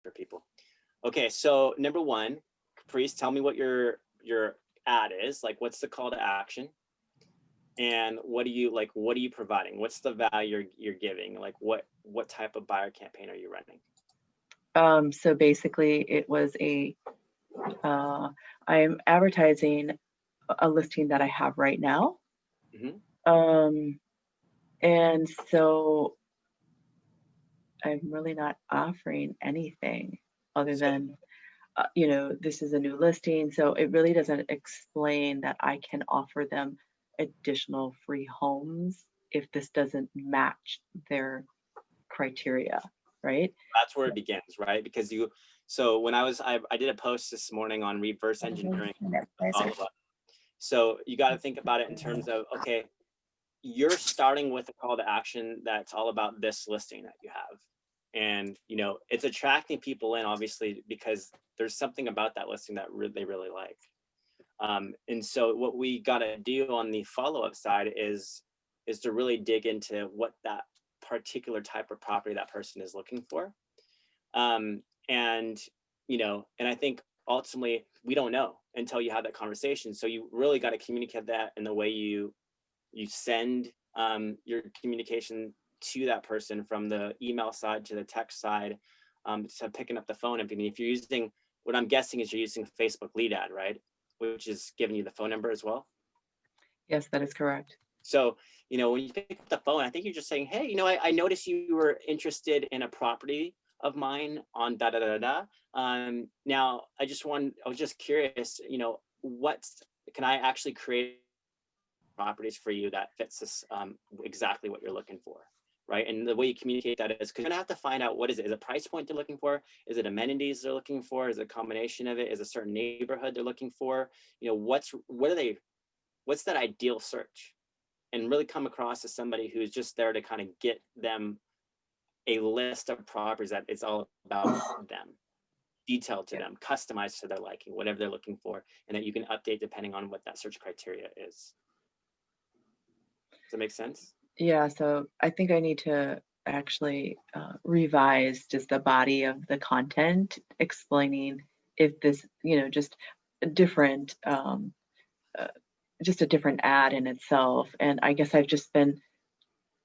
for people. Okay, so number one, Caprice, tell me what your ad is. Like, what's the call to action? And what do you like? What are you providing? What's the value you're giving? Like, what type of buyer campaign are you running? So basically, it was I'm advertising a listing that I have right now. And so I'm really not offering anything other than, this is a new listing. So it really doesn't explain that I can offer them additional free homes if this doesn't match their criteria, right? That's where it begins, right? Because so when I did a post this morning on reverse engineering follow-up. So you got to think about it in terms of, okay, you're starting with a call to action that's all about this listing that you have. And, it's attracting people in, obviously, because there's something about that listing that they really like. And so what we got to do on the follow-up side is to really dig into what that particular type of property that person is looking for. And I think ultimately we don't know until you have that conversation. So you really got to communicate that in the way you send your communication to that person, from the email side to the text side, to picking up the phone. I mean, if you're using, what I'm guessing is you're using Facebook lead ad, right? Which is giving you the phone number as well. Yes, that is correct. So, when you pick up the phone, I think you're just saying, hey, I noticed you were interested in a property of mine on da da da da. Now, I was just curious, can I actually create properties for you that fits this exactly what you're looking for, right? And the way you communicate that is, because you're gonna have to find out, what is it? Is it a price point they're looking for? Is it amenities they're looking for? Is it a combination of it? Is it a certain neighborhood they're looking for? What's that ideal search? And really come across as somebody who's just there to kind of get them a list of properties that it's all about them, detailed to them, customized to their liking, whatever they're looking for, and that you can update depending on what that search criteria is. Does that make sense? Yeah, so I think I need to actually revise just the body of the content, explaining if this, just a different ad in itself. And I guess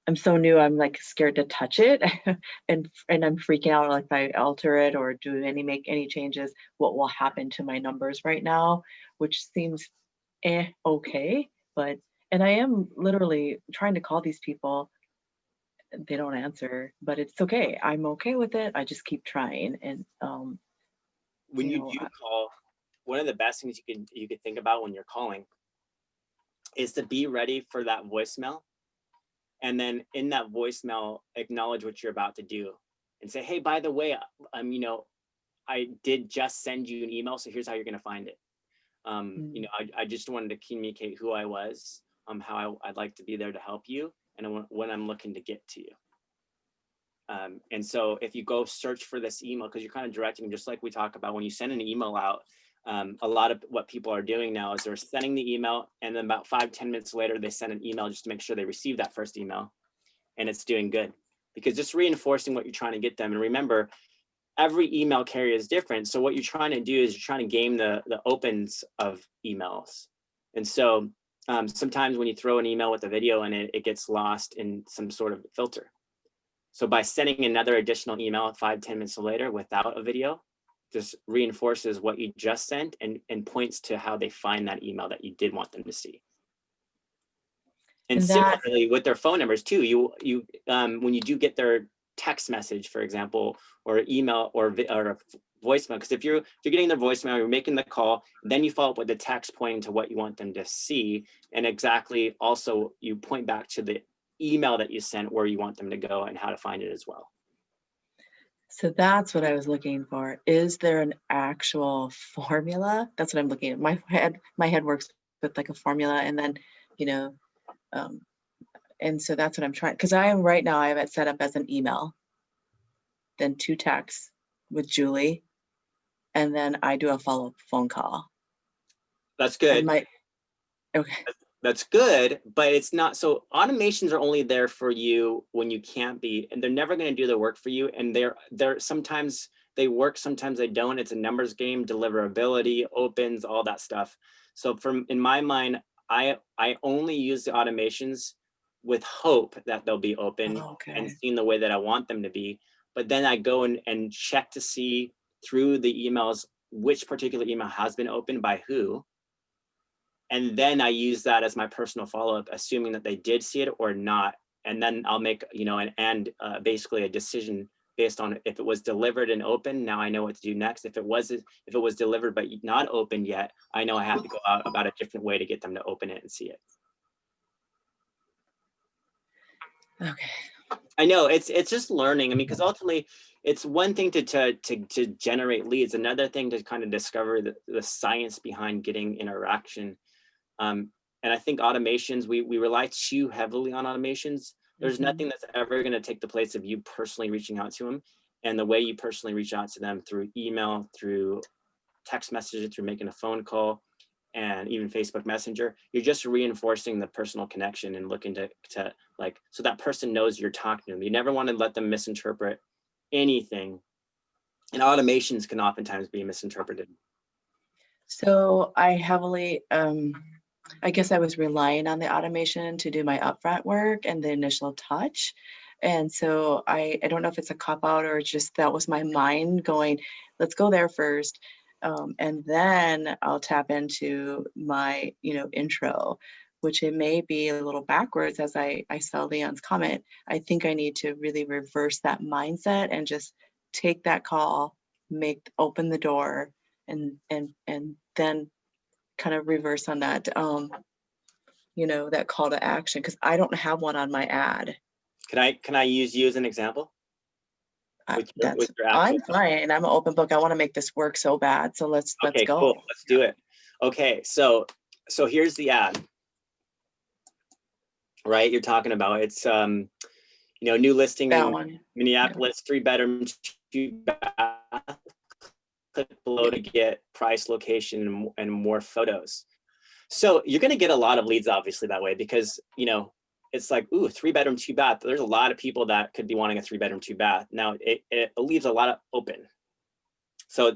I'm so new, I'm like scared to touch it and I'm freaking out, like if I alter it or make any changes, what will happen to my numbers right now, which seems okay. And I am literally trying to call these people. They don't answer, but it's okay. I'm okay with it. I just keep trying. And when you do call, one of the best things you could think about when you're calling is to be ready for that voicemail. And then in that voicemail, acknowledge what you're about to do and say, hey, by the way, I did just send you an email, so here's how you're going to find it. I just wanted to communicate who I was, how I'd like to be there to help you, and when I'm looking to get to you. And so if you go search for this email, because you're kind of directing, just like we talk about when you send an email out, a lot of what people are doing now is they're sending the email, and then about 5-10 minutes later, they send an email just to make sure they receive that first email, and it's doing good, because just reinforcing what you're trying to get them. And remember, every email carrier is different. So what you're trying to do is you're trying to game the opens of emails. And so sometimes when you throw an email with a video in it, it gets lost in some sort of filter. So by sending another additional email 5-10 minutes later without a video, just reinforces what you just sent and points to how they find that email that you did want them to see. And similarly with their phone numbers too, when you do get their text message, for example, or email or a voicemail, because if you're getting their voicemail, you're making the call, then you follow up with the text pointing to what you want them to see, and exactly also you point back to the email that you sent where you want them to go and how to find it as well. So that's what I was looking for. Is there an actual formula? That's what I'm looking at. My head works with like a formula, and then, and so that's what I'm trying, because I have it set up as an email, then 2 texts with Julie, and then I do a follow-up phone call. That's good. Okay. That's good, but it's not. So automations are only there for you when you can't be, and they're never going to do the work for you. And they're sometimes they work, sometimes they don't. It's a numbers game, deliverability, opens, all that stuff. So in my mind, I only use the automations with hope that they'll be open and seen the way that I want them to be. But then I go and check to see through the emails which particular email has been opened by who. And then I use that as my personal follow-up, assuming that they did see it or not. And then I'll make, you know, basically a decision based on if it was delivered and open. Now I know what to do next. If it was delivered but not open yet, I know I have to go out about a different way to get them to open it and see it. Okay. I know it's just learning. I mean, because ultimately, it's one thing to generate leads, another thing to kind of discover the science behind getting interaction. And I think automations, we rely too heavily on automations. There's nothing that's ever going to take the place of you personally reaching out to them. And the way you personally reach out to them through email, through text messages, through making a phone call, and even Facebook Messenger, you're just reinforcing the personal connection and looking to like, so that person knows you're talking to them. You never want to let them misinterpret anything. And automations can oftentimes be misinterpreted. So I heavily, I guess I was relying on the automation to do my upfront work and the initial touch. And so I don't know if it's a cop out or just that was my mind going, let's go there first. And then I'll tap into my, intro, which it may be a little backwards as I saw Leon's comment. I think I need to really reverse that mindset and just take that call, open the door, and then kind of reverse on that, that call to action, because I don't have one on my ad. Can I use you as an example? I'm fine. I'm an open book. I want to make this work so bad. So let's go. Cool. Let's do it. Okay, so here's the ad. Right, you're talking about it's new listing that in one. Minneapolis, 3-bedroom, 2-bath. Click below to get price, location, and more photos. So you're going to get a lot of leads, obviously, that way, because it's like, ooh, 3-bedroom, 2-bath. There's a lot of people that could be wanting a 3-bedroom, 2-bath. Now it leaves a lot of open. So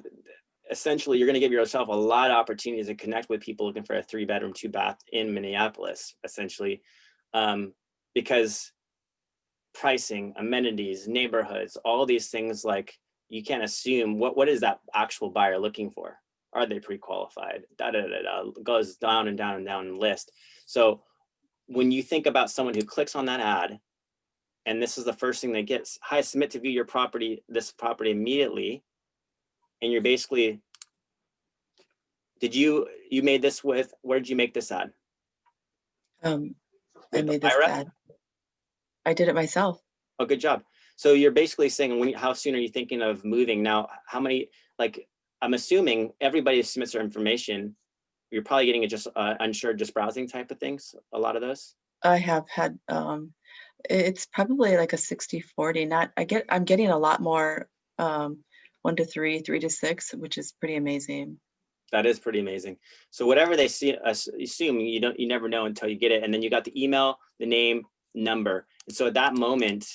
essentially, you're going to give yourself a lot of opportunities to connect with people looking for a 3-bedroom, 2-bath in Minneapolis, essentially, because pricing, amenities, neighborhoods, all these things, like, you can't assume what is that actual buyer looking for. Are they pre-qualified? Goes down and down and down the list. So when you think about someone who clicks on that ad, and this is the first thing they get, hi, submit to view this property immediately, and you're basically, you made this with, where did you make this ad? I made this ad. I did it myself. Oh, good job. So you're basically saying, how soon are you thinking of moving? Now, how many, like, I'm assuming everybody submits their information. You're probably getting it just unsure, just browsing type of things. A lot of those. I have had, it's probably like a 60-40. I'm getting a lot more 1 to 3, 3 to 6, which is pretty amazing. That is pretty amazing. So whatever they see, assume you never know until you get it. And then you got the email, the name, number. And so at that moment,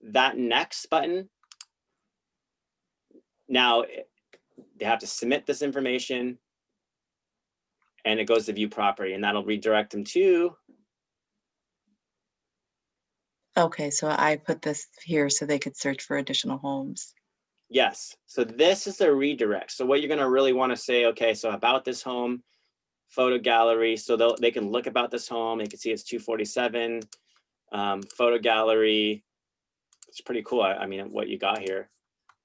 that next button, now they have to submit this information and it goes to view property, and that'll redirect them to. Okay, so I put this here so they could search for additional homes. Yes, so this is a redirect. So what you're gonna really wanna say, okay, so about this home, photo gallery, so they can look about this home, they can see it's 247, photo gallery. It's pretty cool, I mean, what you got here,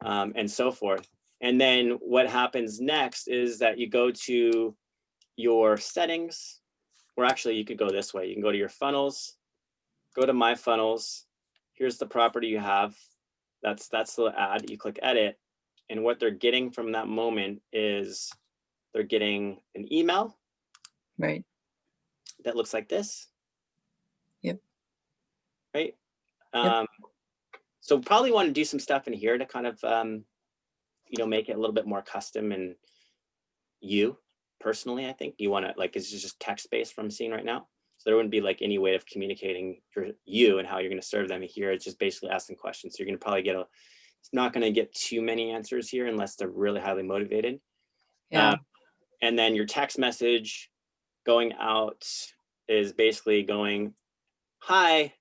and so forth. And then what happens next is that you go to your settings, or actually you could go this way. You can go to your funnels, go to my funnels. Here's the property you have. That's the ad. You click edit, and what they're getting from that moment is they're getting an email. Right. That looks like this. Yep. Right. Yep. So probably want to do some stuff in here to kind of, make it a little bit more custom and you personally, I think you want to, like, it's just text-based from seeing right now. So there wouldn't be like any way of communicating you and how you're going to serve them here. It's just basically asking questions. So you're going to probably get it's not going to get too many answers here unless they're really highly motivated. Yeah. And then your text message going out is basically going, hi,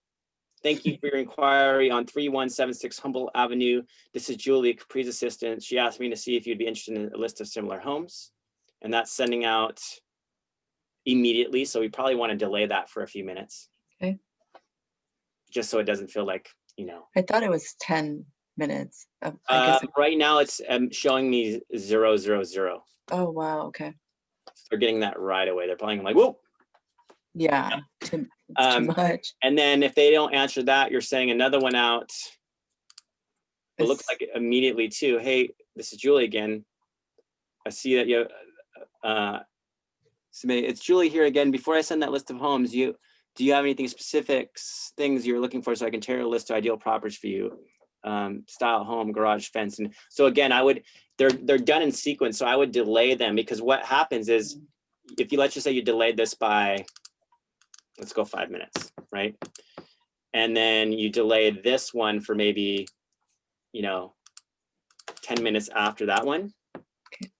thank you for your inquiry on 3176 Humboldt Avenue. This is Julie, Capri's assistant. She asked me to see if you'd be interested in a list of similar homes. And that's sending out immediately. So we probably want to delay that for a few minutes. Okay. Just so it doesn't feel like, I thought it was 10 minutes. I guess. Right now it's showing me 000. Oh, wow. Okay. They're getting that right away. They're probably like, whoa. Yeah. It's too much. And then if they don't answer that, you're sending another one out. It looks like immediately too. Hey, this is Julie again. I see that you. It's Julie here again. Before I send that list of homes, do you have anything things you're looking for so I can tailor a list of ideal properties for you? Style, home, garage, fence, and so again, they're done in sequence. So I would delay them, because what happens is, if let's just say you delayed this by, let's go 5 minutes, right? And then you delay this one for maybe, 10 minutes after that one. Okay.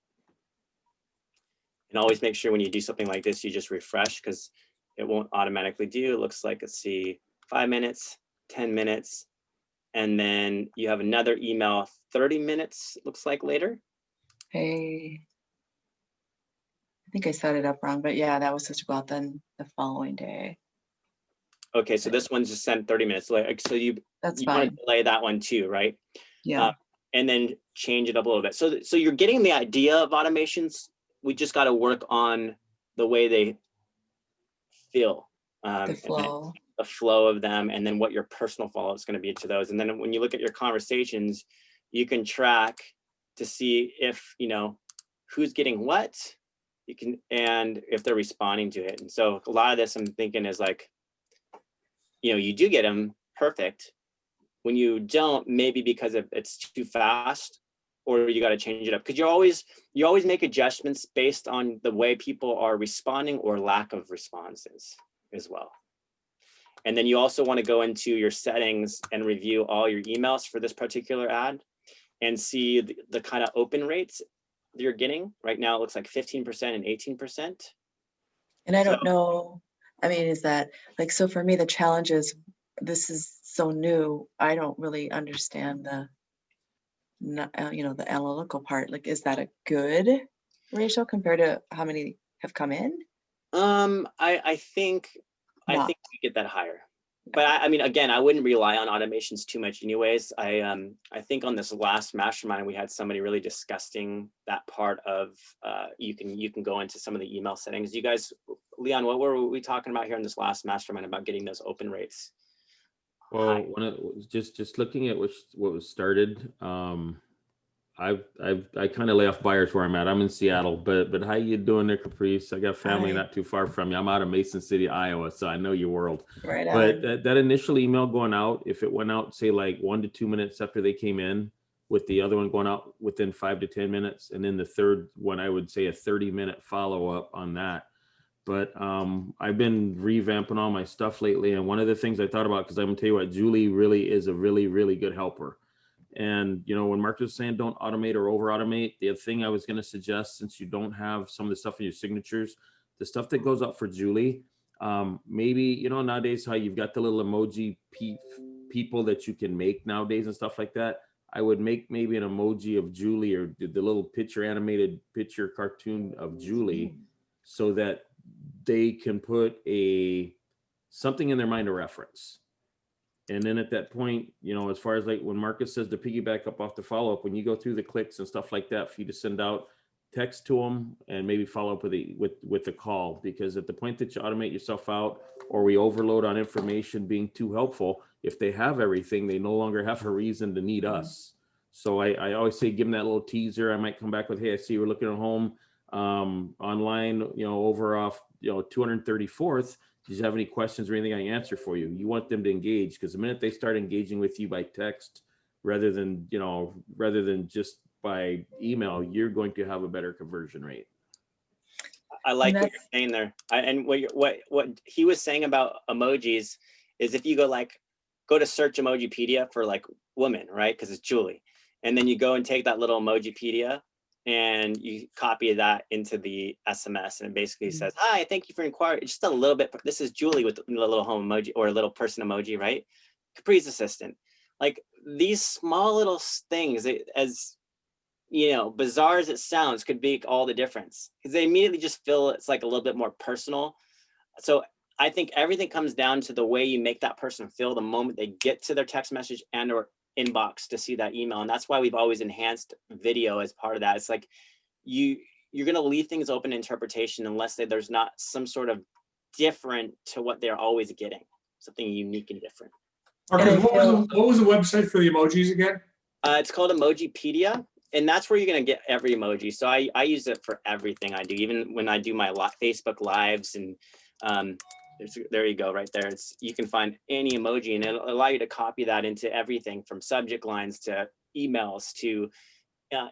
And always make sure when you do something like this, you just refresh, because it won't automatically do. It looks like, let's see, 5 minutes, 10 minutes. And then you have another email 30 minutes, looks like, later. Hey. I think I set it up wrong, but yeah, that was supposed to go out then the following day. Okay, so this one's just sent 30 minutes later. So That's you fine. want to delay that one too, right? Yeah. And then change it up a little bit. So you're getting the idea of automations. We just got to work on the way they feel. The flow. The flow of them, and then what your personal follow-up is going to be to those. And then when you look at your conversations, you can track to see if, who's getting what, and if they're responding to it. And so a lot of this I'm thinking is like, you do get them perfect. When you don't, maybe because it's too fast, or you got to change it up, because you always make adjustments based on the way people are responding or lack of responses as well. And then you also want to go into your settings and review all your emails for this particular ad and see the kind of open rates that you're getting. Right now, it looks like 15% and 18%. And I don't know, I mean, is that like, so for me, the challenge is, this is so new. I don't really understand the analytical part. Like, is that a good ratio compared to how many have come in? I think we get that higher, but I mean, again, I wouldn't rely on automations too much anyways. I think on this last mastermind, we had somebody really discussing that part of, you can go into some of the email settings. You guys, Leon, what were we talking about here in this last mastermind about getting those open rates? Well, just looking at what was started, I kind of lay off buyers where I'm at. I'm in Seattle, but how you doing there, Caprice? I got family not too far from you. I'm out of Mason City, Iowa, so I know your world. Right. But that initial email going out, if it went out, say like 1 to 2 minutes after they came in, with the other one going out within 5 to 10 minutes, and then the third one, I would say a 30-minute follow-up on that. But I've been revamping all my stuff lately, and one of the things I thought about, because I'm gonna tell you what, Julie really is a really, really good helper. And, when Markus was saying don't automate or over automate, the other thing I was going to suggest, since you don't have some of the stuff in your signatures, the stuff that goes up for Julie, maybe, nowadays how you've got the little emoji people that you can make nowadays and stuff like that. I would make maybe an emoji of Julie, or the little animated picture cartoon of Julie, so that they can put something in their mind to reference. And then at that point, as far as like when Markus says to piggyback up off the follow-up, when you go through the clicks and stuff like that, for you to send out text to them and maybe follow up with the call, because at the point that you automate yourself out, or we overload on information being too helpful, if they have everything, they no longer have a reason to need us. So I always say, give them that little teaser. I might come back with, hey, I see we're looking at home online, over off, 234th. Do you have any questions or anything I can answer for you? You want them to engage, because the minute they start engaging with you by text, rather than just by email, you're going to have a better conversion rate. I like what you're saying there. And what he was saying about emojis is, if you go to search Emojipedia for like woman, right? Because it's Julie. And then you go and take that little Emojipedia and you copy that into the SMS, and it basically says, hi, thank you for inquiring. Just a little bit. This is Julie with a little home emoji or a little person emoji, right? Capri's assistant. Like these small little things, as you know, bizarre as it sounds, could make all the difference, because they immediately just feel it's like a little bit more personal. So I think everything comes down to the way you make that person feel the moment they get to their text message and or inbox to see that email. And that's why we've always enhanced video as part of that. It's like you're going to leave things open to interpretation unless there's not some sort of different to what they're always getting, something unique and different. Markus, what was the website for the emojis again? It's called Emojipedia, and that's where you're going to get every emoji. So I use it for everything I do, even when I do my Facebook lives. And there you go, right there. You can find any emoji, and it'll allow you to copy that into everything from subject lines to emails to,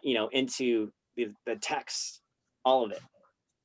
you know, into the text, all of it.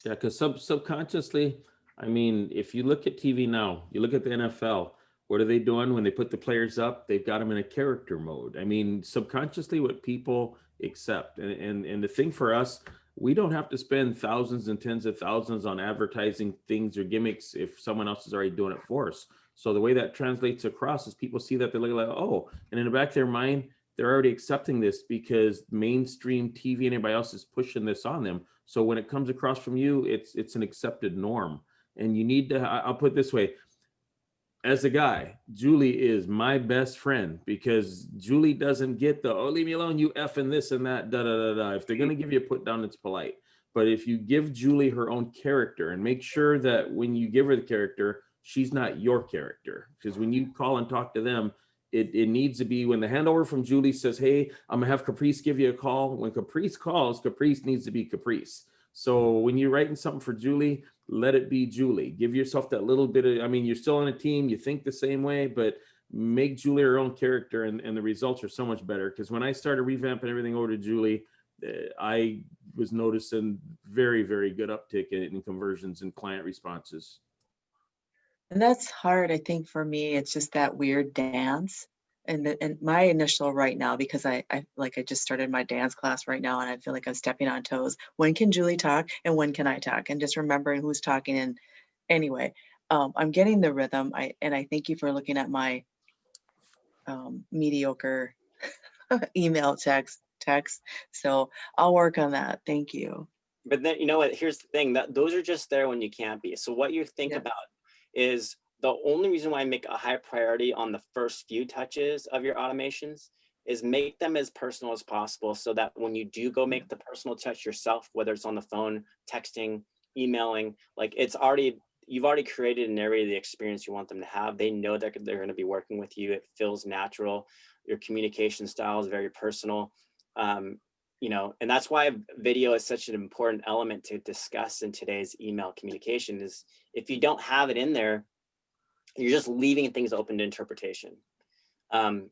Yeah, because subconsciously, I mean, if you look at TV now, you look at the NFL, what are they doing when they put the players up? They've got them in a character mode. I mean, subconsciously, what people accept. And the thing for us, we don't have to spend thousands and tens of thousands on advertising things or gimmicks if someone else is already doing it for us. So the way that translates across is people see that, they're like, oh, and in the back of their mind, they're already accepting this because mainstream TV and everybody else is pushing this on them. So when it comes across from you, it's an accepted norm. And you need to, I'll put it this way, as a guy, Julie is my best friend, because Julie doesn't get the, oh, leave me alone, you effing this and that, da da da da. If they're going to give you a put down, it's polite. But if you give Julie her own character and make sure that when you give her the character, she's not your character. Because when you call and talk to them, it needs to be when the handover from Julie says, hey, I'm going to have Caprice give you a call. When Caprice calls, Caprice needs to be Caprice. So when you're writing something for Julie, let it be Julie. Give yourself that little bit of, I mean, you're still on a team, you think the same way, but make Julie her own character, and the results are so much better. Because when I started revamping everything over to Julie, I was noticing very, very good uptick in conversions and client responses. And that's hard, I think, for me. It's just that weird dance. And my initial right now, because I just started my dance class right now, and I feel like I'm stepping on toes. When can Julie talk and when can I talk? And just remembering who's talking. And anyway, I'm getting the rhythm. I thank you for looking at my mediocre email text. So I'll work on that. Thank you. But then, you know what, here's the thing, that those are just there when you can't be. So what you think about is the only reason why I make a high priority on the first few touches of your automations is make them as personal as possible, so that when you do go make the personal touch yourself, whether it's on the phone, texting, emailing, like you've already created an area of the experience you want them to have. They know that they're going to be working with you. It feels natural. Your communication style is very personal. You know, and that's why video is such an important element to discuss in today's email communication. Is if you don't have it in there, you're just leaving things open to interpretation. And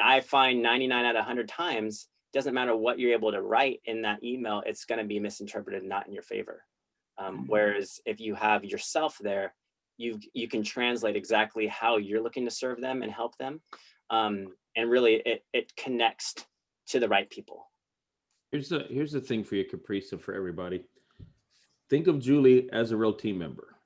I find 99 out of 100 times, doesn't matter what you're able to write in that email, it's going to be misinterpreted, not in your favor. Whereas if you have yourself there, you can translate exactly how you're looking to serve them and help them. And really it connects to the right people. Here's the thing for you, Caprice, and for everybody. Think of Julie as a real team member.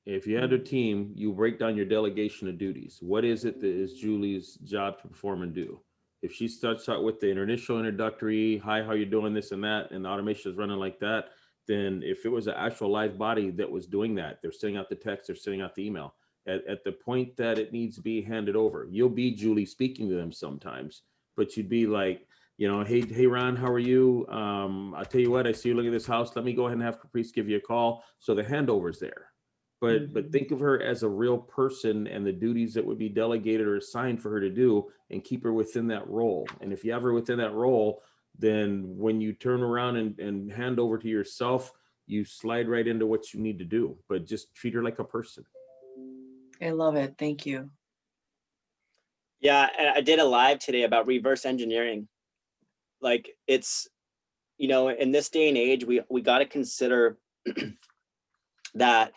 If you had a team, you break down your delegation of duties. What is it that is Julie's job to perform and do? If she starts out with the initial introductory, hi, how you doing, this and that, and the automation is running like that, then if it was an actual live body that was doing that, they're sending out the text, they're sending out the email. At the point that it needs to be handed over, you'll be Julie speaking to them sometimes, but you'd be like, you know, hey, Ron, how are you? I'll tell you what, I see you looking at this house. Let me go ahead and have Caprice give you a call. So the handover's there. But think of her as a real person and the duties that would be delegated or assigned for her to do, and keep her within that role. And if you have her within that role, then when you turn around and hand over to yourself, you slide right into what you need to do, but just treat her like a person. I love it. Thank you. Yeah, I did a live today about reverse engineering. Like, it's, you know, in this day and age, we got to consider that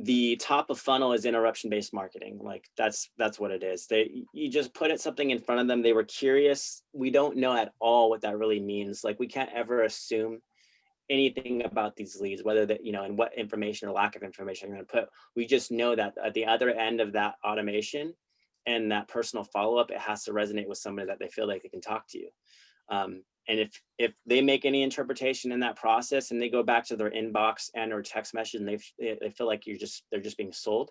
the top of funnel is interruption-based marketing. Like that's what it is. You just put something in front of them. They were curious. We don't know at all what that really means. Like we can't ever assume anything about these leads, whether that, you know, and what information or lack of information I'm going to put. We just know that at the other end of that automation and that personal follow-up, it has to resonate with somebody that they feel like they can talk to you. And if they make any interpretation in that process and they go back to their inbox and or text message and they feel like they're just being sold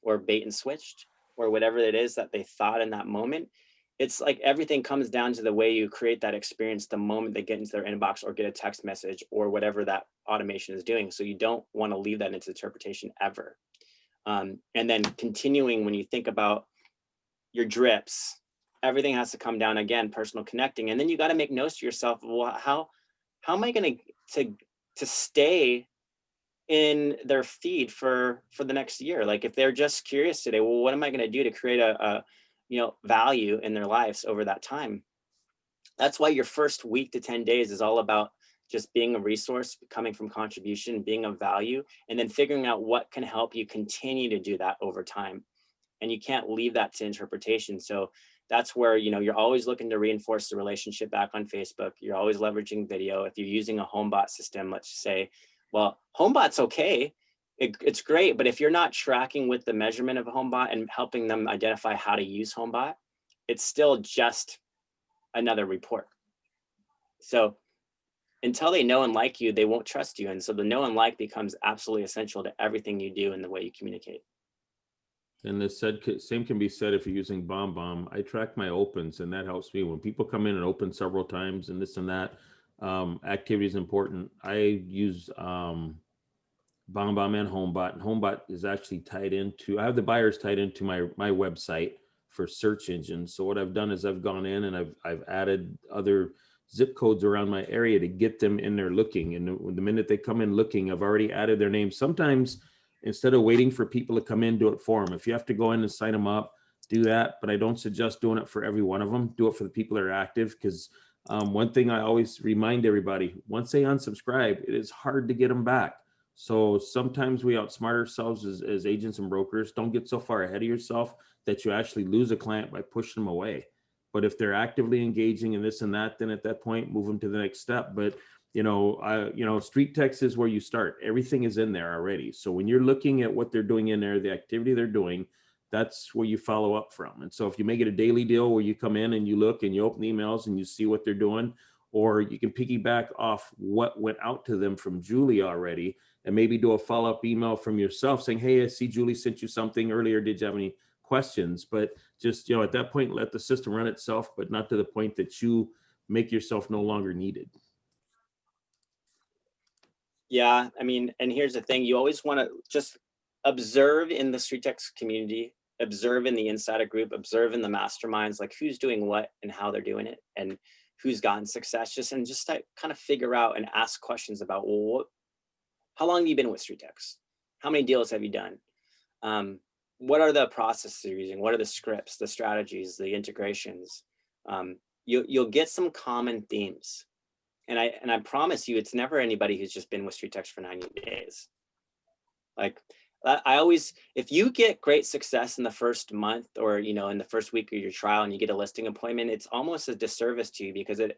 or bait and switched or whatever it is that they thought in that moment, it's like everything comes down to the way you create that experience the moment they get into their inbox or get a text message or whatever that automation is doing. So you don't want to leave that into interpretation ever. And then continuing, when you think about your drips, everything has to come down again, personal connecting. And then you got to make notes to yourself, well, how am I going to stay in their feed for the next year? Like if they're just curious today, well, what am I going to do to create a value in their lives over that time? That's why your first week to 10 days is all about just being a resource, coming from contribution, being of value, and then figuring out what can help you continue to do that over time. And you can't leave that to interpretation. So that's where, you know, you're always looking to reinforce the relationship back on Facebook. You're always leveraging video. If you're using a HomeBot system, let's say, well, HomeBot's okay. It's great. But if you're not tracking with the measurement of a HomeBot and helping them identify how to use HomeBot, it's still just another report. So until they know and like you, they won't trust you. And so the know and like becomes absolutely essential to everything you do and the way you communicate. And the same can be said if you're using BombBomb. I track my opens, and that helps me when people come in and open several times and this and that. Activity is important. I use BombBomb and HomeBot. And HomeBot is actually tied into, I have the buyers tied into my website for search engines. So what I've done is I've gone in and I've added other zip codes around my area to get them in there looking. And the minute they come in looking, I've already added their name. Sometimes instead of waiting for people to come in, do it for them. If you have to go in and sign them up, do that. But I don't suggest doing it for every one of them. Do it for the people that are active. Because one thing I always remind everybody, once they unsubscribe, it is hard to get them back. So sometimes we outsmart ourselves as agents and brokers. Don't get so far ahead of yourself that you actually lose a client by pushing them away. But if they're actively engaging in this and that, then at that point, move them to the next step. But StreetText is where you start. Everything is in there already. So when you're looking at what they're doing in there, the activity they're doing, that's where you follow up from. And so if you make it a daily deal where you come in and you look and you open emails and you see what they're doing, or you can piggyback off what went out to them from Julie already and maybe do a follow-up email from yourself saying, hey, I see Julie sent you something earlier. Did you have any questions? But just, at that point, let the system run itself, but not to the point that you make yourself no longer needed. Yeah, I mean, and here's the thing, you always want to just observe in the StreetText community, observe in the insider group, observe in the masterminds, like who's doing what and how they're doing it and who's gotten success, just kind of figure out and ask questions about, well, how long have you been with StreetText? How many deals have you done? What are the processes you're using? What are the scripts, the strategies, the integrations? You'll get some common themes. And I promise you, it's never anybody who's just been with StreetText for 90 days. Like if you get great success in the first month or, in the first week of your trial and you get a listing appointment, it's almost a disservice to you because it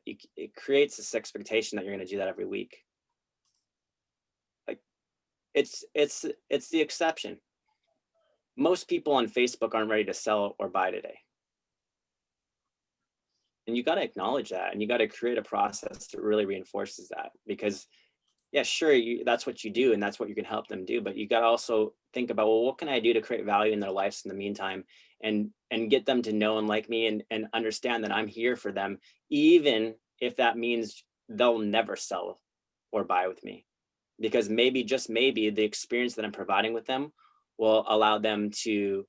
creates this expectation that you're going to do that every week. Like it's the exception. Most people on Facebook aren't ready to sell or buy today. And you got to acknowledge that, and you got to create a process that really reinforces that, because yeah, sure, that's what you do and that's what you can help them do, but you got to also think about, well, what can I do to create value in their lives in the meantime and get them to know and like me and understand that I'm here for them, even if that means they'll never sell or buy with me, because maybe, just maybe, the experience that I'm providing with them will allow them to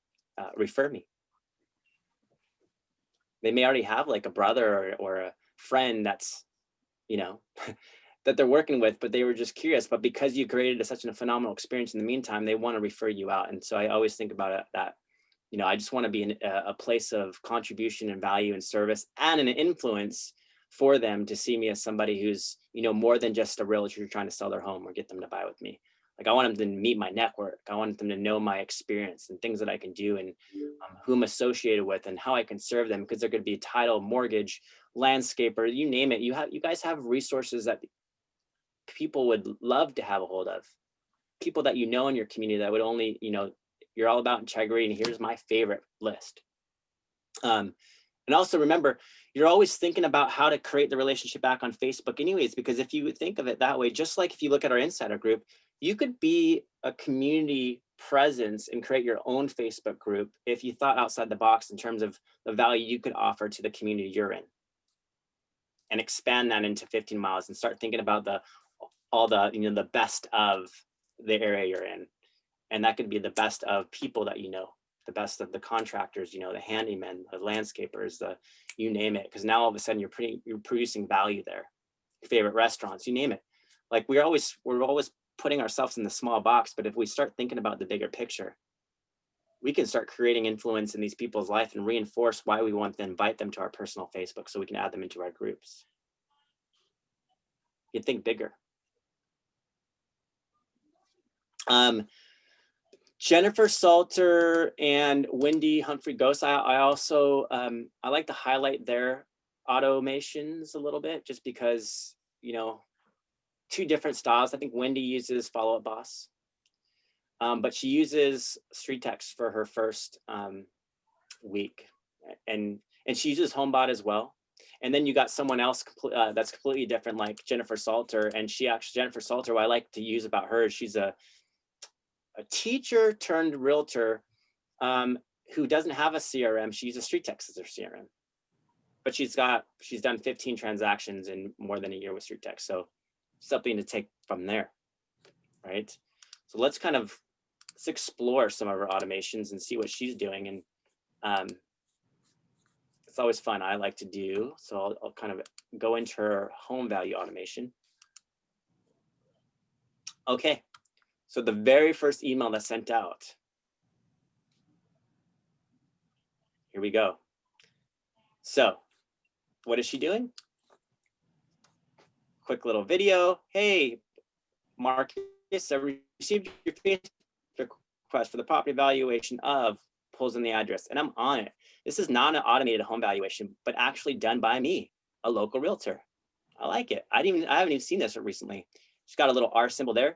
refer me. They may already have like a brother or a friend that's, that they're working with, but they were just curious. But because you created such a phenomenal experience in the meantime, they want to refer you out. And so I always think about it that, I just want to be in a place of contribution and value and service and an influence for them to see me as somebody who's, more than just a realtor trying to sell their home or get them to buy with me. Like I want them to meet my network. I want them to know my experience and things that I can do and who I'm associated with and how I can serve them, because they're going to be title, mortgage, landscaper, you name it. You guys have resources that people would love to have a hold of. People that you know in your community that would only, you're all about integrity, and here's my favorite list. And also remember, you're always thinking about how to create the relationship back on Facebook anyways, because if you think of it that way, just like if you look at our insider group, you could be a community presence and create your own Facebook group if you thought outside the box in terms of the value you could offer to the community you're in, and expand that into 15 miles and start thinking about all the the best of the area you're in. And that could be the best of people that the best of the contractors, the handymen, the landscapers, you name it. Because now all of a sudden you're producing value there. Your favorite restaurants, you name it. Like we're always putting ourselves in the small box, but if we start thinking about the bigger picture, we can start creating influence in these people's life and reinforce why we want to invite them to our personal Facebook so we can add them into our groups. You think bigger. Jennifer Salter and Wendy Humphrey Ghost, I also I like to highlight their automations a little bit, just because two different styles. I think Wendy uses Follow Up Boss, but she uses StreetText for her first week, and she uses HomeBot as well. And then you got someone else that's completely different, like Jennifer Salter, and Jennifer Salter, what I like to use about her is she's a teacher turned realtor who doesn't have a CRM. She uses StreetText as her CRM, but she's done 15 transactions in more than a year with StreetText. So something to take from there, right? So let's explore some of her automations and see what she's doing. And it's always fun. I like to do, so I'll kind of go into her home value automation. Okay. So the very first email that's sent out, here we go. So what is she doing? Quick little video. Hey, Markus, I received your Facebook request for the property valuation of, pulls in the address, and I'm on it. This is not an automated home valuation, but actually done by me, a local realtor. I like it. I haven't even seen this recently. She's got a little R symbol there.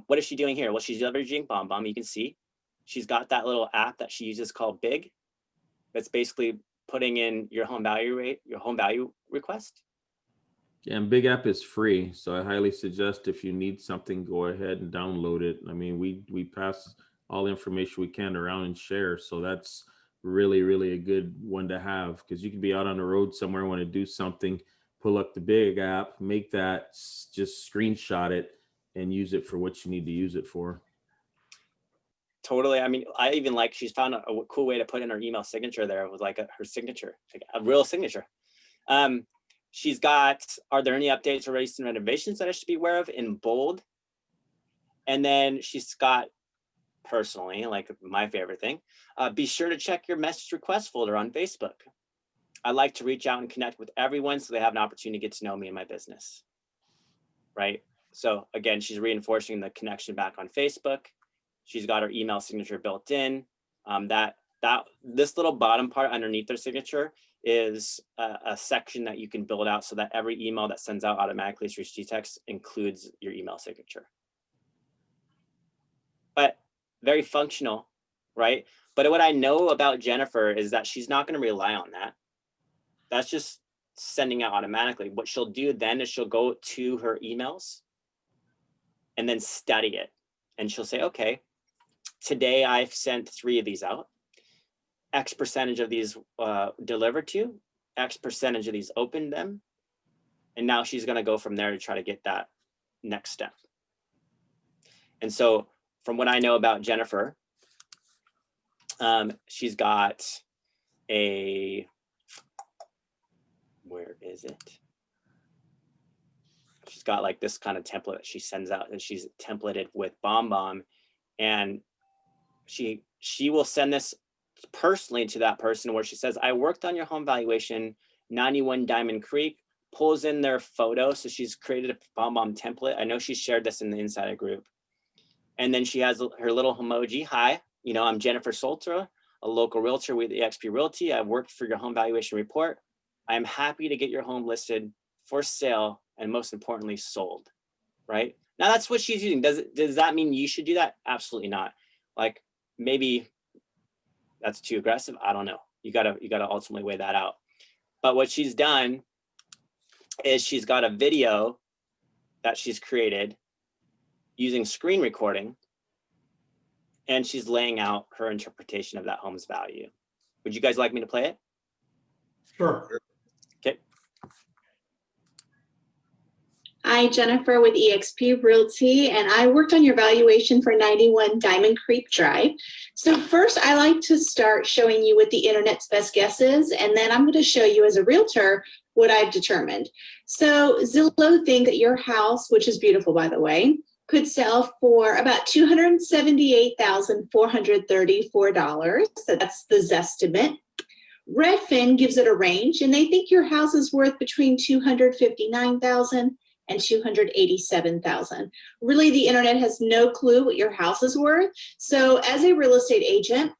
What is she doing here? Well, she's leveraging BombBomb. You can see she's got that little app that she uses called Big. That's basically putting in your home value request. Yeah, and Big App is free, so I highly suggest if you need something, go ahead and download it. I mean, we pass all the information we can around and share, so that's really, really a good one to have, because you could be out on the road somewhere, want to do something, pull up the Big App, make that, just screenshot it, and use it for what you need to use it for. Totally. I mean, I even like, she's found a cool way to put in her email signature there with like her signature, like a real signature. She's got, are there any updates or recent renovations that I should be aware of, in bold? And then she's got, personally, like my favorite thing, be sure to check your message request folder on Facebook. I like to reach out and connect with everyone so they have an opportunity to get to know me and my business, right? So again, she's reinforcing the connection back on Facebook. She's got her email signature built in. This little bottom part underneath her signature is a section that you can build out so that every email that sends out automatically through StreetText includes your email signature. But very functional, right? But what I know about Jennifer is that she's not going to rely on that. That's just sending out automatically. What she'll do then is she'll go to her emails and then study it. And she'll say, okay, today I've sent 3 of these out. X percentage of these delivered to you, X percentage of these opened them. And now she's going to go from there to try to get that next step. And so from what I know about Jennifer, she's got a, where is it? She's got like this kind of template that she sends out, and she's templated with BombBomb, and she will send this personally to that person where she says, I worked on your home valuation, 91 Diamond Creek, pulls in their photo. So she's created a BombBomb template. I know she shared this in the insider group. And then she has her little emoji. Hi, you know, I'm Jennifer Soltra, a local realtor with eXp Realty. I've worked for your home valuation report. I am happy to get your home listed for sale and most importantly, sold, right? Now that's what she's using. Does that mean you should do that? Absolutely not. Like maybe that's too aggressive. I don't know. You gotta ultimately weigh that out. But what she's done is she's got a video that she's created using screen recording, and she's laying out her interpretation of that home's value. Would you guys like me to play it? Sure. Okay. Hi, Jennifer with eXp Realty, and I worked on your valuation for 91 Diamond Creek Drive. So first, I like to start showing you what the internet's best guess is, and then I'm going to show you as a realtor what I've determined. So Zillow think that your house, which is beautiful by the way, could sell for about $278,434. So that's the Zestimate. Redfin gives it a range, and they think your house is worth between $259,000 and $287,000. Really, the internet has no clue what your house is worth. So as a real estate agent,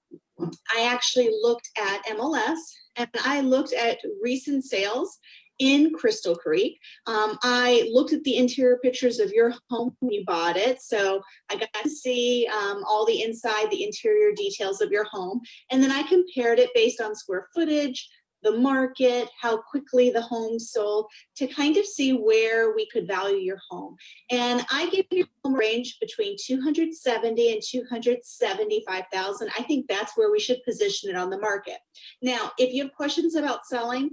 I actually looked at MLS and I looked at recent sales in Crystal Creek. I looked at the interior pictures of your home when you bought it. So I got to see all the inside, the interior details of your home. And then I compared it based on square footage, the market, how quickly the home sold, to kind of see where we could value your home. And I gave your home a range between $270,000 and $275,000. I think that's where we should position it on the market. Now, if you have questions about selling,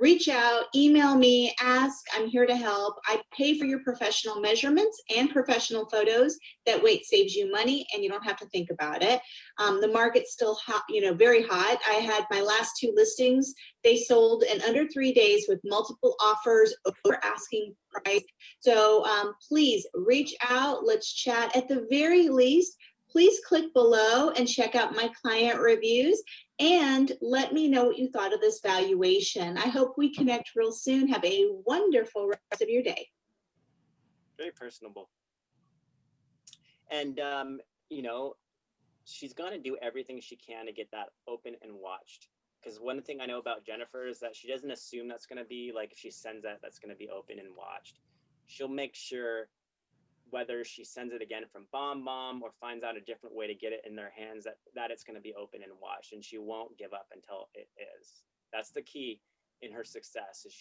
reach out, email me, ask. I'm here to help. I pay for your professional measurements and professional photos. That way it saves you money and you don't have to think about it. The market's still hot, very hot. I had my last 2 listings. They sold in under 3 days with multiple offers over asking price. So please reach out. Let's chat. At the very least, please click below and check out my client reviews and let me know what you thought of this valuation. I hope we connect real soon. Have a wonderful rest of your day. Very personable. And, she's going to do everything she can to get that open and watched. Because one thing I know about Jennifer is that she doesn't assume that's going to be like, if she sends that's going to be open and watched. She'll make sure, whether she sends it again from BombBomb or finds out a different way to get it in their hands, that it's going to be open and watched, and she won't give up until it is. That's the key in her success. Is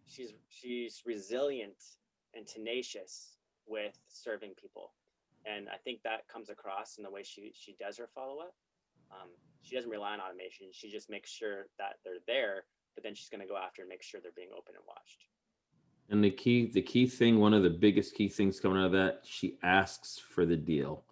she's resilient and tenacious with serving people, and I think that comes across in the way she does her follow-up. She doesn't rely on automation. She just makes sure that they're there, but then she's going to go after and make sure they're being open and watched. And the key thing, one of the biggest key things coming out of that, she asks for the deal.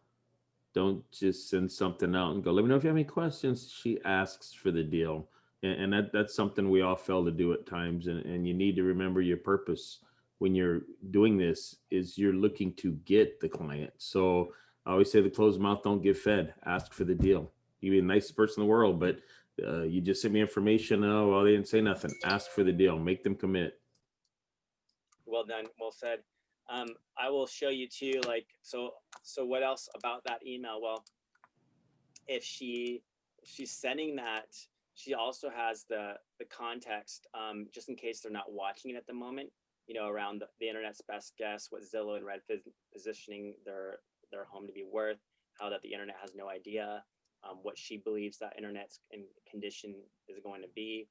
Don't just send something out and go, let me know if you have any questions. She asks for the deal. And that's something we all fail to do at times. And you need to remember your purpose when you're doing this is you're looking to get the client. So I always say the closed mouth don't get fed. Ask for the deal. You be the nicest person in the world, but you just sent me information. Oh, well, they didn't say nothing. Ask for the deal. Make them commit. Well done. Well said. I will show you too, so what else about that email? Well, if she's sending that, she also has the context, just in case they're not watching it at the moment, around the internet's best guess, what Zillow and Redfin positioning their home to be worth, how that the internet has no idea, what she believes that internet's condition is going to be,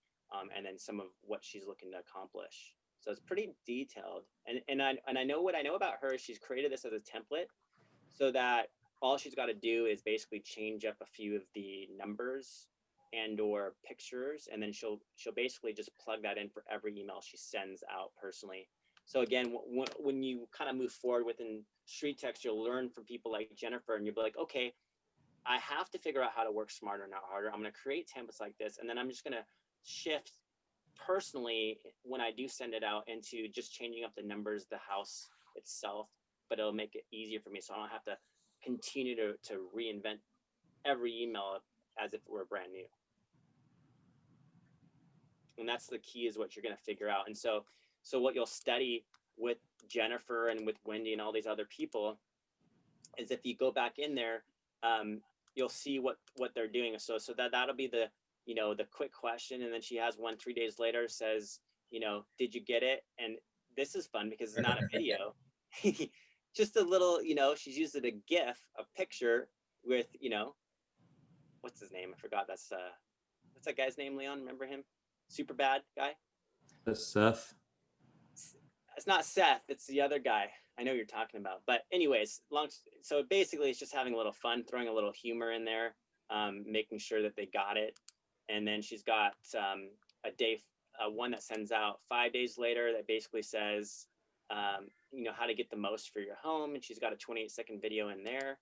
and then some of what she's looking to accomplish. So it's pretty detailed. And I know what I know about her is she's created this as a template so that all she's got to do is basically change up a few of the numbers and or pictures, and then she'll basically just plug that in for every email she sends out personally. So again, when you kind of move forward within StreetText, you'll learn from people like Jennifer, and you'll be like, okay, I have to figure out how to work smarter, not harder. I'm going to create templates like this, and then I'm just going to shift personally when I do send it out into just changing up the numbers, the house itself, but it'll make it easier for me so I don't have to continue to reinvent every email as if it were brand new. And that's the key, is what you're going to figure out. And so what you'll study with Jennifer and with Wendy and all these other people is if you go back in there, you'll see what they're doing. So that'll be the, you know, the quick question. And then she has one 3 days later, says, you know, did you get it? And this is fun because it's not a video. Just a little, you know, she's using a GIF, a picture with, you know, what's his name? I forgot. That's what's that guy's name, Leon? Remember him? Super bad guy? That's Seth. It's not Seth, it's the other guy. I know you're talking about. But anyways, so basically it's just having a little fun, throwing a little humor in there, making sure that they got it. And then she's got one that sends out 5 days later that basically says, you know, how to get the most for your home. And she's got a 28-second video in there.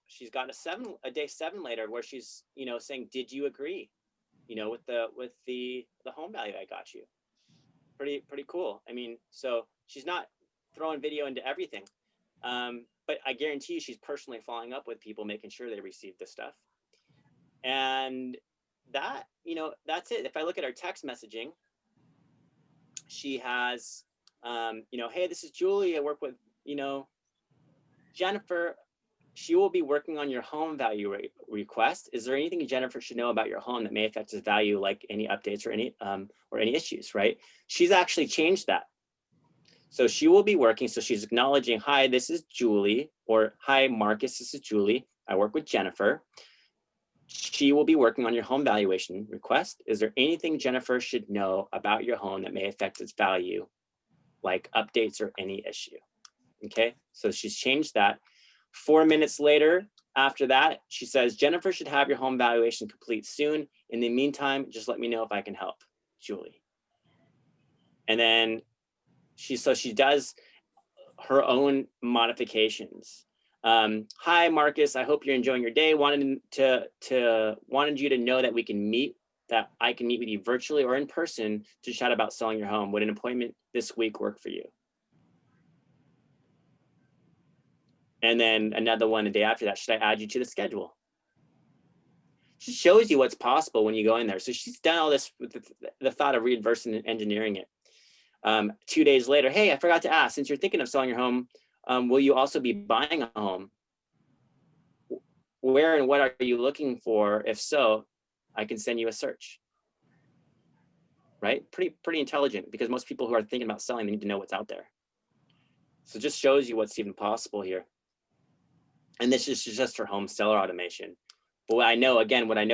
She's got a day 7 later where she's, you know, saying, did you agree, you know, with the home value I got you? Pretty cool. I mean, so she's not throwing video into everything, but I guarantee you she's personally following up with people, making sure they receive the stuff. And that, you know, that's it. If I look at our text messaging, she has, you know, hey, this is Julie. I work with, you know, Jennifer. She will be working on your home value request. Is there anything Jennifer should know about your home that may affect its value, like any updates or any issues, right? She's actually changed that. So she will be working. So she's acknowledging, hi, this is Julie, or hi, Markus, this is Julie. I work with Jennifer. She will be working on your home valuation request. Is there anything Jennifer should know about your home that may affect its value, like updates or any issue? Okay, so she's changed that. 4 minutes later, after that, she says, Jennifer should have your home valuation complete soon. In the meantime, just let me know if I can help, Julie. And then she does her own modifications. Hi, Markus, I hope you're enjoying your day. Wanted you to know that I can meet with you virtually or in person to chat about selling your home. Would an appointment this week work for you? And then another one a day after that, should I add you to the schedule? She shows you what's possible when you go in there. So she's done all this with the thought of reverse engineering it. 2 days later, hey, I forgot to ask, since you're thinking of selling your home, will you also be buying a home? Where and what are you looking for? If so, I can send you a search. Right? Pretty intelligent, because most people who are thinking about selling, they need to know what's out there. So it just shows you what's even possible here. And this is just her home seller automation. But what I know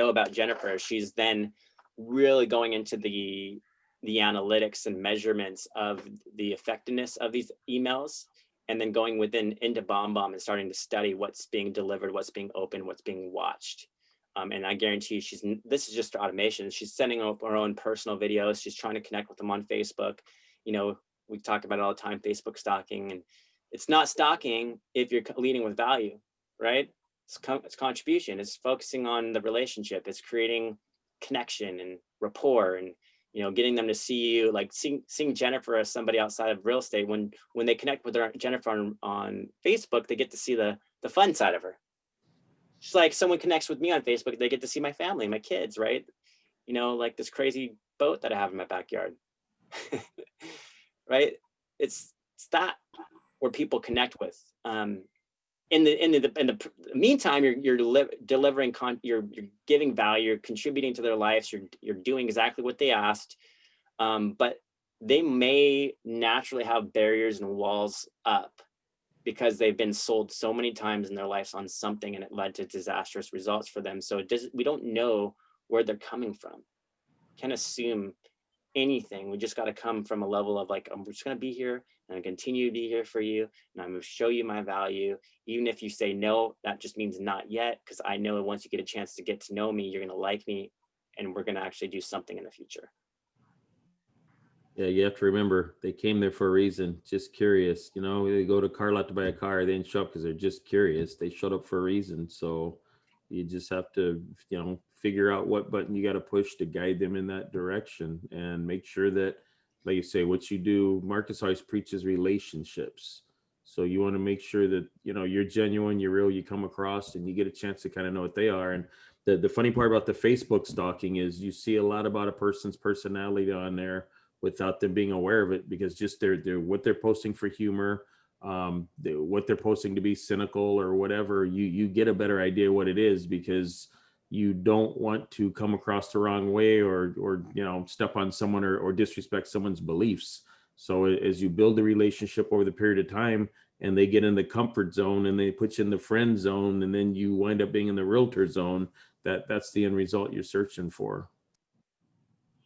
about Jennifer, she's then really going into the analytics and measurements of the effectiveness of these emails, and then going into BombBomb and starting to study what's being delivered, what's being opened, what's being watched. And I guarantee you, this is just her automation. She's sending up her own personal videos. She's trying to connect with them on Facebook. You know, we talk about it all the time, Facebook stalking, and it's not stalking if you're leading with value, right? It's contribution. It's focusing on the relationship. It's creating connection and rapport, and, you know, getting them to see you, like seeing Jennifer as somebody outside of real estate. When they connect with Jennifer on Facebook, they get to see the fun side of her. Just like someone connects with me on Facebook, they get to see my family, my kids, right? You know, like this crazy boat that I have in my backyard, right? It's that where people connect with. In the meantime, you're delivering you're giving value, you're contributing to their lives, you're doing exactly what they asked, but they may naturally have barriers and walls up because they've been sold so many times in their lives on something, and it led to disastrous results for them. So we don't know where they're coming from. Can't assume anything. We just got to come from a level of like, I'm just going to be here, and I continue to be here for you, and I'm going to show you my value. Even if you say no, that just means not yet, because I know once you get a chance to get to know me, you're going to like me, and we're going to actually do something in the future. Yeah, you have to remember, they came there for a reason, just curious. You know, they go to a car lot to buy a car, they didn't show up because they're just curious. They showed up for a reason. So you just have to, you know, figure out what button you got to push to guide them in that direction, and make sure that, like you say, what you do, Markus always preaches relationships. So you want to make sure that, you know, you're genuine, you're real, you come across, and you get a chance to kind of know what they are. And the funny part about the Facebook stalking is you see a lot about a person's personality on there without them being aware of it, because just they're what they're posting for humor, what they're posting to be cynical or whatever, you get a better idea what it is, because you don't want to come across the wrong way or step on someone or disrespect someone's beliefs. So as you build the relationship over the period of time, and they get in the comfort zone and they put you in the friend zone, and then you wind up being in the realtor zone, that's the end result you're searching for.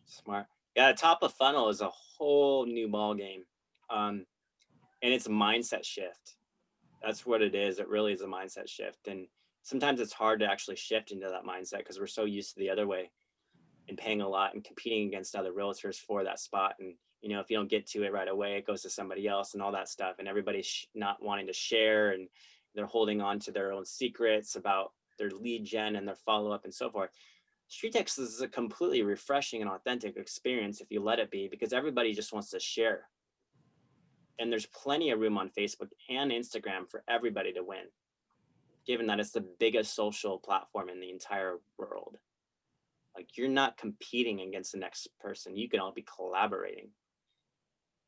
Smart. Yeah, top of funnel is a whole new ball game. And it's a mindset shift. That's what it is. It really is a mindset shift. And sometimes it's hard to actually shift into that mindset because we're so used to the other way and paying a lot and competing against other realtors for that spot. And, if you don't get to it right away, it goes to somebody else and all that stuff. And everybody's not wanting to share, and they're holding on to their own secrets about their lead gen and their follow-up and so forth. StreetText is a completely refreshing and authentic experience if you let it be, because everybody just wants to share. And there's plenty of room on Facebook and Instagram for everybody to win, given that it's the biggest social platform in the entire world. Like, you're not competing against the next person. You can all be collaborating.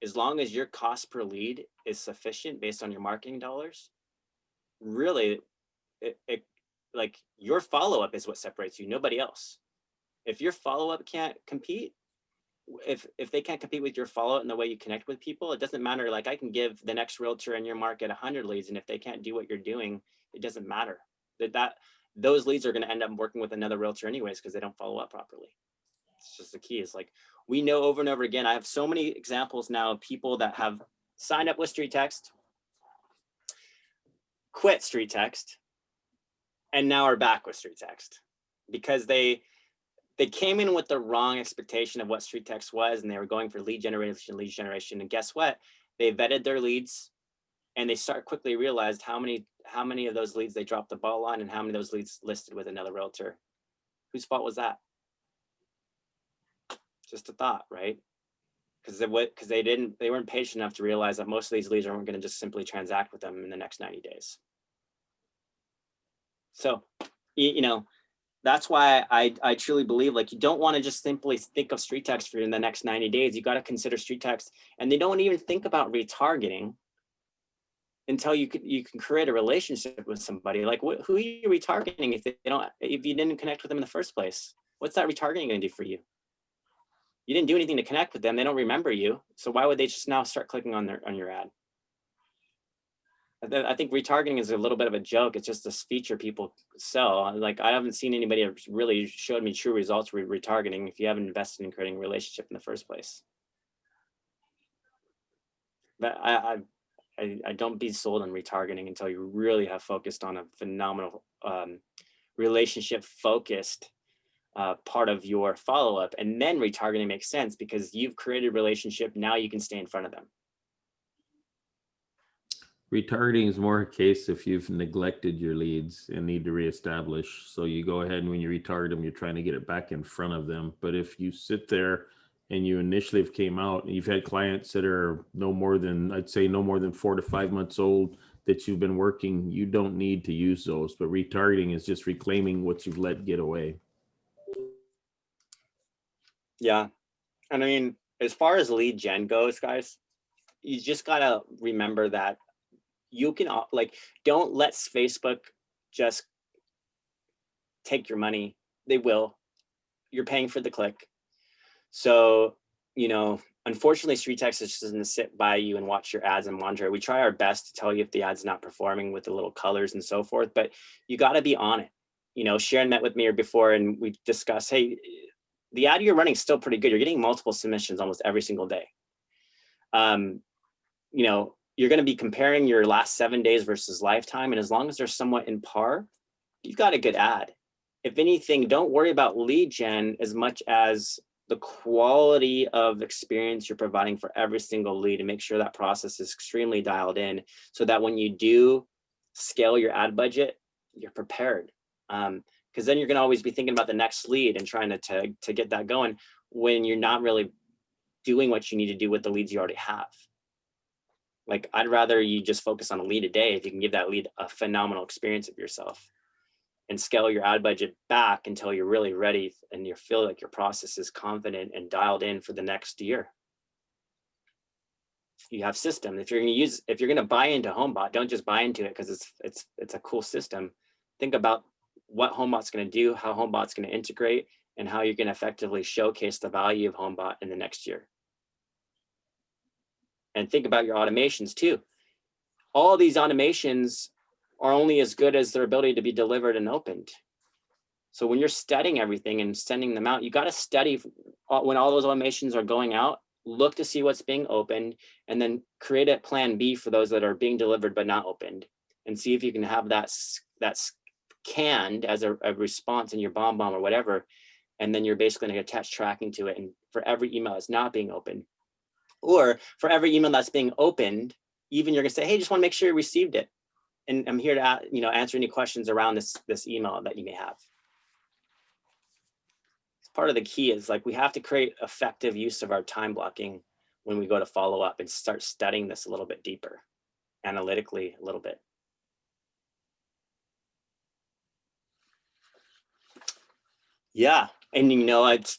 As long as your cost per lead is sufficient based on your marketing dollars, really, like, your follow-up is what separates you, nobody else. If your follow-up can't compete, if they can't compete with your follow-up and the way you connect with people, it doesn't matter. Like, I can give the next realtor in your market 100 leads, and if they can't do what you're doing, it doesn't matter. Those leads are going to end up working with another realtor anyways, because they don't follow up properly. It's just the key. Is like, we know over and over again, I have so many examples now of people that have signed up with StreetText, quit StreetText, and now are back with StreetText because they came in with the wrong expectation of what StreetText was, and they were going for lead generation. And guess what? They vetted their leads, and they quickly realized how many of those leads they dropped the ball on, and how many of those leads listed with another realtor. Whose fault was that? Just a thought, right? Because they weren't patient enough to realize that most of these leads aren't going to just simply transact with them in the next 90 days. So, that's why I truly believe, like, you don't want to just simply think of StreetText for in the next 90 days. You got to consider StreetText, and they don't even think about retargeting until you can create a relationship with somebody. Like, who are you retargeting if you didn't connect with them in the first place? What's that retargeting going to do for you? You didn't do anything to connect with them. They don't remember you. So why would they just now start clicking on your ad? I think retargeting is a little bit of a joke. It's just this feature people sell. Like, I haven't seen anybody who really showed me true results with retargeting if you haven't invested in creating a relationship in the first place. But I don't be sold on retargeting until you really have focused on a phenomenal relationship focused part of your follow-up. And then retargeting makes sense because you've created a relationship. Now you can stay in front of them. Retargeting is more a case if you've neglected your leads and need to reestablish. So you go ahead, and when you retarget them, you're trying to get it back in front of them. But if you sit there and you initially have came out and you've had clients that are no more than 4 to 5 months old that you've been working, you don't need to use those. But retargeting is just reclaiming what you've let get away. Yeah. And I mean, as far as lead gen goes, guys, you just got to remember that you can, like, don't let Facebook just take your money. They will. You're paying for the click. So, unfortunately, StreetText just doesn't sit by you and watch your ads and monitor. We try our best to tell you if the ad's not performing with the little colors and so forth, but you got to be on it. Sharon met with me before, and we discussed, hey, the ad you're running is still pretty good. You're getting multiple submissions almost every single day. You're going to be comparing your last 7 days versus lifetime. And as long as they're somewhat in par, you've got a good ad. If anything, don't worry about lead gen as much as the quality of experience you're providing for every single lead, and make sure that process is extremely dialed in so that when you do scale your ad budget, you're prepared. Because then you're going to always be thinking about the next lead and trying to get that going when you're not really doing what you need to do with the leads you already have. Like, I'd rather you just focus on a lead a day if you can give that lead a phenomenal experience of yourself, and scale your ad budget back until you're really ready and you feel like your process is confident and dialed in for the next year. you have system. If you're going to buy into HomeBot, don't just buy into it because it's a cool system. Think about what HomeBot's going to do, how HomeBot's going to integrate, and how you're going to effectively showcase the value of HomeBot in the next year. And think about your automations too. All these automations are only as good as their ability to be delivered and opened. So when you're studying everything and sending them out, you got to study when all those automations are going out, look to see what's being opened, and then create a plan B for those that are being delivered but not opened, and see if you can have that canned as a response in your bomb or whatever. And then you're basically going to attach tracking to it. And for every email that's not being opened, or for every email that's being opened, even you're going to say, hey, just want to make sure you received it. And I'm here to answer any questions around this email that you may have. Part of the key is like we have to create effective use of our time blocking when we go to follow up and start studying this a little bit deeper, analytically a little bit. Yeah, and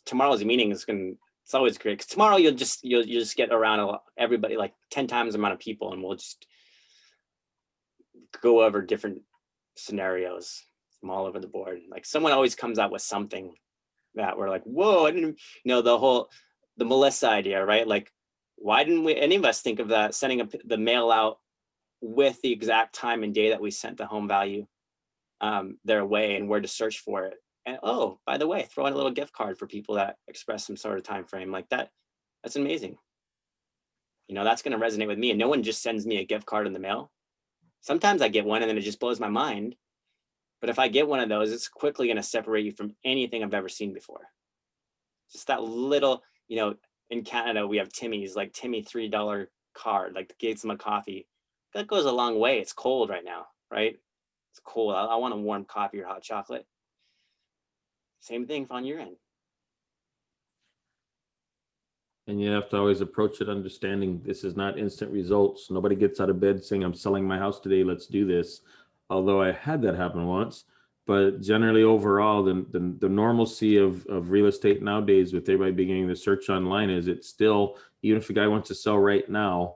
tomorrow's meeting is it's always great because tomorrow you'll just get around everybody, like 10 times the amount of people, and we'll just go over different scenarios from all over the board. Like someone always comes out with something that we're like, whoa, I didn't, the Melissa idea, right? Like, why didn't any of us think of that, sending the mail out with the exact time and day that we sent the home value their way and where to search for it? And oh, by the way, throw in a little gift card for people that express some sort of time frame like that. That's amazing. That's going to resonate with me. And no one just sends me a gift card in the mail. Sometimes I get one and then it just blows my mind. But if I get one of those, it's quickly going to separate you from anything I've ever seen before. Just that little, in Canada, we have Timmy's, like Timmy $3 card, like gave them a coffee. That goes a long way. It's cold right now, right? It's cold. I want a warm coffee or hot chocolate. Same thing on your end. And you have to always approach it understanding this is not instant results. Nobody gets out of bed saying, I'm selling my house today, let's do this. Although I had that happen once, but generally overall, the normalcy of real estate nowadays with everybody beginning to search online is it's still, even if a guy wants to sell right now,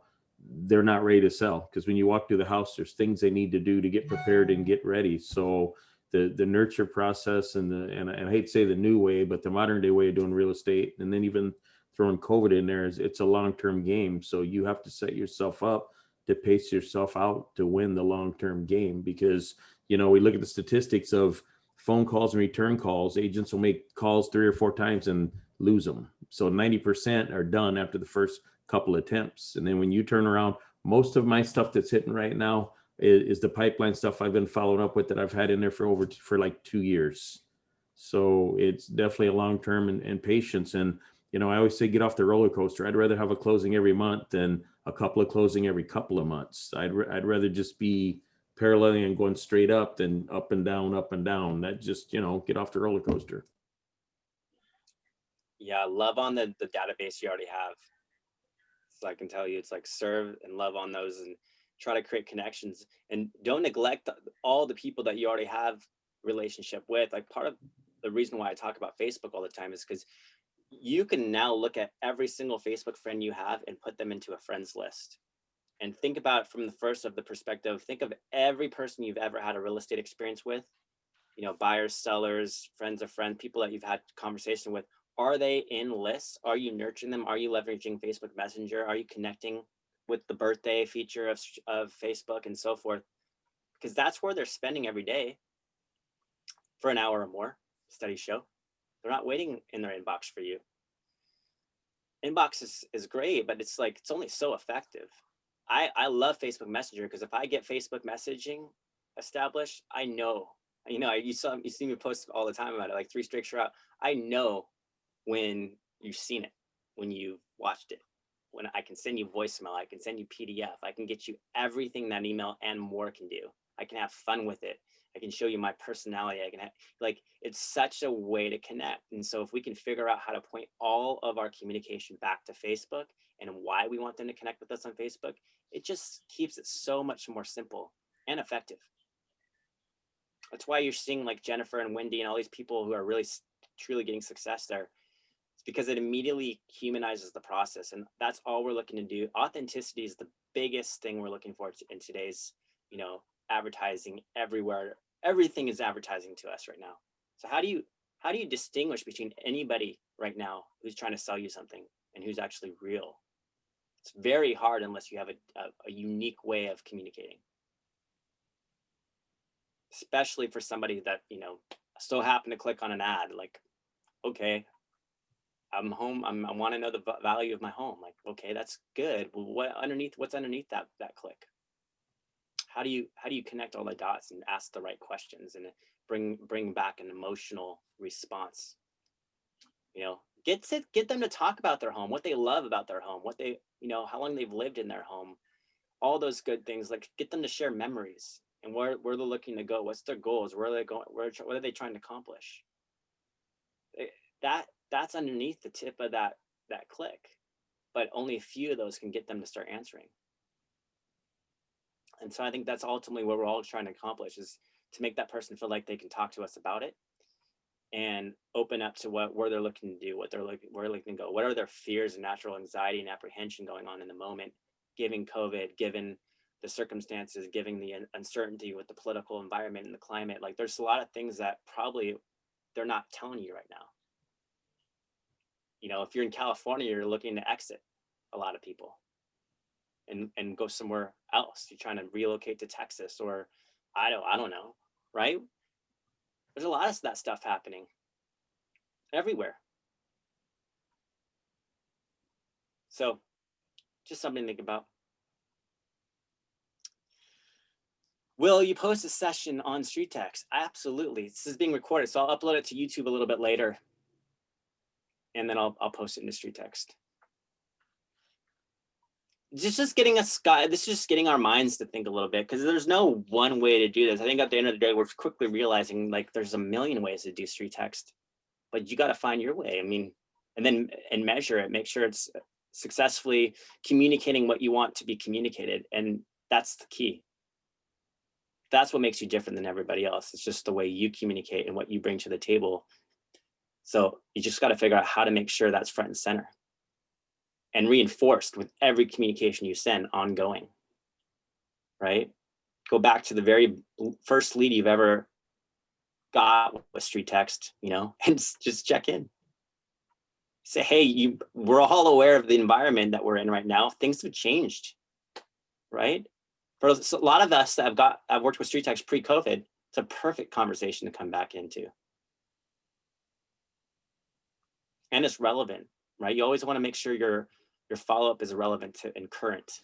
they're not ready to sell. Because when you walk through the house, there's things they need to do to get prepared and get ready. So the nurture process and I hate to say the new way, but the modern day way of doing real estate, and then even throwing COVID in there, it's a long-term game. So you have to set yourself up to pace yourself out to win the long-term game, because we look at the statistics of phone calls and return calls. Agents will make calls 3 or 4 times and lose them. So 90% are done after the first couple attempts. And then when you turn around, most of my stuff that's hitting right now is the pipeline stuff I've been following up with that I've had in there for like 2 years. So it's definitely a long-term and patience. And I always say get off the roller coaster. I'd rather have a closing every month than a couple of closing every couple of months. I'd rather just be paralleling and going straight up than up and down, up and down. That just, get off the roller coaster. Yeah, love on the database you already have. So I can tell you, it's like serve and love on those and try to create connections, and don't neglect all the people that you already have relationship with. Like part of the reason why I talk about Facebook all the time is because you can now look at every single Facebook friend you have and put them into a friends list. And think about it from the perspective, think of every person you've ever had a real estate experience with, buyers, sellers, friends of friends, people that you've had conversation with. Are they in lists? Are you nurturing them? Are you leveraging Facebook Messenger? Are you connecting with the birthday feature of Facebook and so forth? Because that's where they're spending every day for an hour or more, studies show. They're not waiting in their inbox for you. Inbox is great, but it's only so effective. I love Facebook Messenger because if I get Facebook messaging established, I know, you see me post all the time about it, like 3 strikes you're out. I know when you've seen it, when you've watched it, when I can send you voicemail, I can send you PDF, I can get you everything that email and more can do. I can have fun with it. I can show you my personality. I can have, it's such a way to connect. And so if we can figure out how to point all of our communication back to Facebook and why we want them to connect with us on Facebook, it just keeps it so much more simple and effective. That's why you're seeing like Jennifer and Wendy and all these people who are really truly getting success there. It's because it immediately humanizes the process. And that's all we're looking to do. Authenticity is the biggest thing we're looking for in today's, you know, advertising everywhere. Everything is advertising to us right now. So how do you distinguish between anybody right now who's trying to sell you something and who's actually real? It's very hard unless you have a unique way of communicating, especially for somebody that, you know, so happen to click on an ad. Like, okay, I'm home. I want to know the value of my home. Like, okay, that's good. Well, what's underneath that click? How do you connect all the dots and ask the right questions and bring back an emotional response? You know, get them to talk about their home, what they love about their home, what they, you know, how long they've lived in their home, all those good things. Like, get them to share memories and where they're looking to go. What's their goals? Where are they going? What are they trying to accomplish? That's underneath the tip of that click, but only a few of those can get them to start answering. And so I think that's ultimately what we're all trying to accomplish, is to make that person feel like they can talk to us about it and open up to where they're looking to do, where they're looking to go, what are their fears and natural anxiety and apprehension going on in the moment, given COVID, given the circumstances, given the uncertainty with the political environment and the climate. Like, there's a lot of things that probably they're not telling you right now. You know, if you're in California, you're looking to exit a lot of people and go somewhere else. You're trying to relocate to Texas, or I don't know, right? There's a lot of that stuff happening everywhere. So just something to think about. Will you post a session on StreetText? Absolutely. This is being recorded, so I'll upload it to YouTube a little bit later, and then I'll post it into StreetText. This is just getting our minds to think a little bit, because there's no one way to do this. I think at the end of the day, we're quickly realizing, like, there's a million ways to do StreetText, but you got to find your way. I mean, and measure it, make sure it's successfully communicating what you want to be communicated. And that's the key. That's what makes you different than everybody else. It's just the way you communicate and what you bring to the table. So you just got to figure out how to make sure that's front and center and reinforced with every communication you send ongoing, right? Go back to the very first lead you've ever got with StreetText, you know, and just check in. Say, hey, we're all aware of the environment that we're in right now. Things have changed, right? For a lot of us that I've worked with StreetText pre-COVID, it's a perfect conversation to come back into. And it's relevant, right? You always want to make sure your follow-up is relevant and current.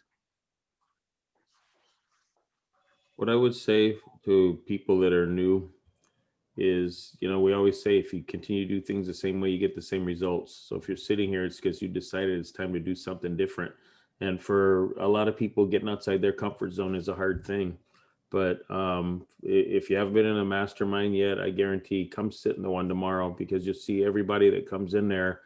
What I would say to people that are new is, you know, we always say, if you continue to do things the same way, you get the same results. So if you're sitting here, it's because you decided it's time to do something different. And for a lot of people, getting outside their comfort zone is a hard thing. But if you haven't been in a mastermind yet, I guarantee, come sit in the one tomorrow, because you'll see everybody that comes in there.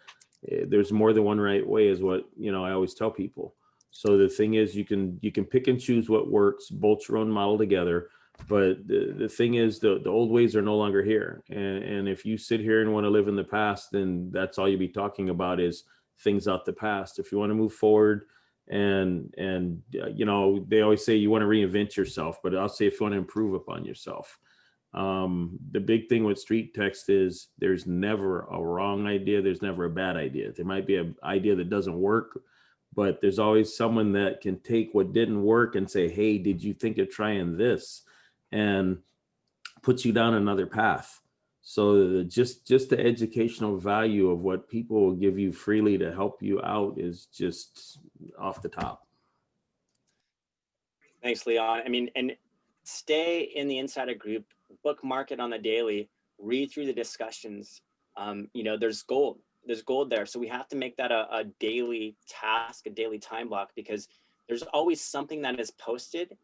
There's more than one right way, is what, you know, I always tell people. So the thing is, you can pick and choose what works, bolt your own model together. But the thing is, the old ways are no longer here. And if you sit here and want to live in the past, then that's all you'll be talking about is things out the past. If you want to move forward, and you know, they always say you want to reinvent yourself, but I'll say if you want to improve upon yourself. The big thing with StreetText is there's never a wrong idea. There's never a bad idea. There might be an idea that doesn't work, but there's always someone that can take what didn't work and say, hey, did you think of trying this? And puts you down another path. So just the educational value of what people will give you freely to help you out is just off the top. Thanks, Leon. I mean, and stay in the insider group, bookmark it on the daily, read through the discussions. You know, there's gold there. So we have to make that a daily task, a daily time block, because there's always something that is posted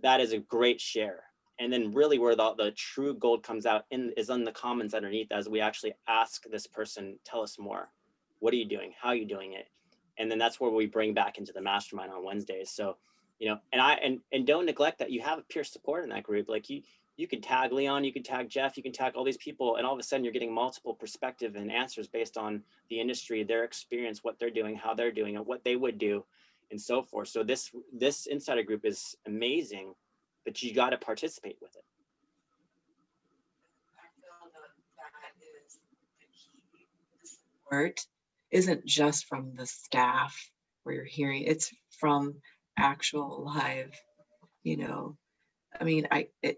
that is a great share. And then really where the true gold comes out is in the comments underneath, as we actually ask this person, tell us more. What are you doing? How are you doing it? And then that's where we bring back into the mastermind on Wednesdays. So, you know, and don't neglect that you have peer support in that group. Like you you can tag Leon, you can tag Jeff, you can tag all these people, and all of a sudden you're getting multiple perspective and answers based on the industry, their experience, what they're doing, how they're doing it, what they would do, and so forth. So this insider group is amazing, but you got to participate with it. I feel that is the key. The support isn't just from the staff where you're hearing, it's from actual live, you know, I mean,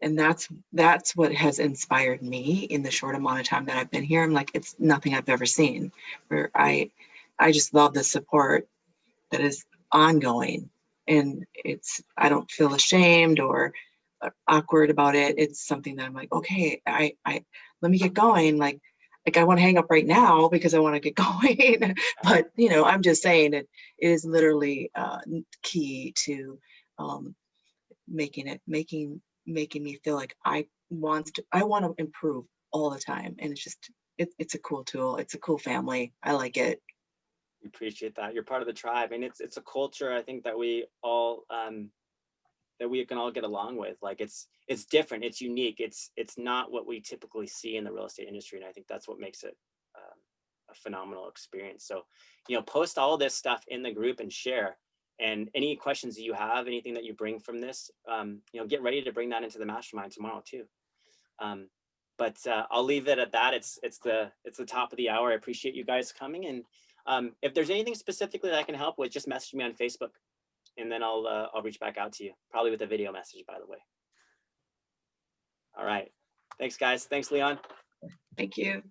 and that's what has inspired me in the short amount of time that I've been here. I'm like, it's nothing I've ever seen. Where I just love the support that is ongoing, and I don't feel ashamed or awkward about it. It's something that I'm like, okay, I let me get going. Like I want to hang up right now because I want to get going. But you know, I'm just saying it is literally key to making me feel like I want to improve all the time. And it's just it's a cool tool. It's a cool family. I like it. We appreciate that. You're part of the tribe, and it's a culture I think that we all can all get along with. Like it's different, it's unique, it's not what we typically see in the real estate industry, and I think that's what makes it a phenomenal experience. So, you know, post all this stuff in the group and share. And any questions that you have, anything that you bring from this, you know, get ready to bring that into the mastermind tomorrow too. But I'll leave it at that. It's the top of the hour. I appreciate you guys coming. And if there's anything specifically that I can help with, just message me on Facebook, and then I'll reach back out to you, probably with a video message, by the way. All right. Thanks, guys. Thanks, Leon. Thank you.